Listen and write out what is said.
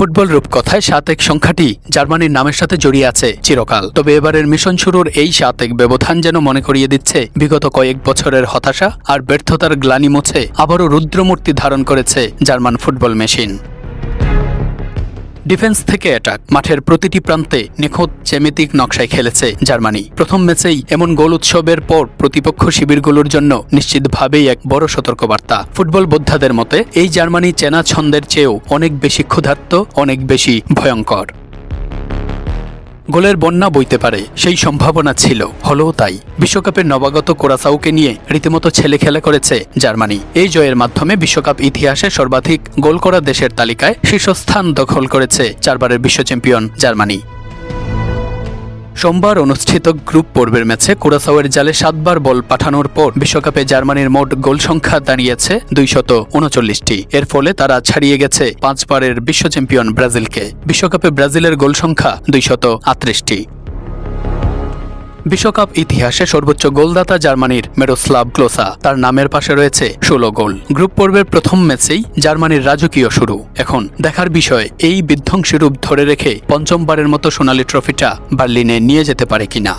Football রূপকথায় ৭-১ সংখ্যাটি জার্মানির নামের সাথে জড়িয়ে আছে চিরকাল। তবে এবারের মিশন শুরুর এই ৭-১ ব্যবধান যেন মনে করিয়ে দিচ্ছে বিগত কয়েক বছরের হতাশা আর ব্যর্থতার গ্লানি মুছে আবারও রুদ্রমূর্তি ধারণ করেছে জার্মান ফুটবল মেশিন। ডিফেন্স থেকে অ্যাটাক, মাঠের প্রতিটি প্রান্তে নিখুঁত জ্যামিতিক নকশায় খেলেছে জার্মানি। প্রথম ম্যাচেই এমন গোল উৎসবের পর প্রতিপক্ষ শিবিরগুলোর জন্য নিশ্চিতভাবেই এক বড় সতর্কবার্তা। ফুটবল বোদ্ধাদের মতে এই জার্মানি চেনা ছন্দের চেয়েও অনেক বেশি ক্ষুধার্ত, অনেক বেশি ভয়ঙ্কর। গোলের বন্যা বইতে পারে সেই সম্ভাবনা ছিল, হলেও তাই। বিশ্বকাপের নবাগত কুরাসাওকে নিয়ে রীতিমতো ছেলে খেলা করেছে জার্মানি। এই জয়ের মাধ্যমে বিশ্বকাপ ইতিহাসে সর্বাধিক গোল করা দেশের তালিকায় শীর্ষস্থান দখল করেছে ৪ বারের বিশ্ব চ্যাম্পিয়ন জার্মানি। সোমবার অনুষ্ঠিত গ্রুপ পর্বের ম্যাচে কুরাসাওয়ের জালে ৭ বার বল পাঠানোর পর বিশ্বকাপে জার্মানির মোট গোল সংখ্যা দাঁড়িয়েছে ২৩৯টি। এর ফলে তারা ছাড়িয়ে গেছে ৫ বারের বিশ্ব চ্যাম্পিয়ন ব্রাজিলকে। বিশ্বকাপে ব্রাজিলের গোল সংখ্যা ২৩৮টি। বিশ্বকাপ ইতিহাসে সর্বোচ্চ গোলদাতা জার্মানির মিরোস্লাভ ক্লোসা, তার নামের পাশে রয়েছে ১৬ গোল। গ্রুপ পর্বের প্রথম ম্যাচেই জার্মানির রাজকীয় শুরু। এখন দেখার বিষয় এই বিধ্বংসী রূপ ধরে রেখে পঞ্চমবারের মতো সোনালী ট্রফিটা বার্লিনে নিয়ে যেতে পারে কিনা।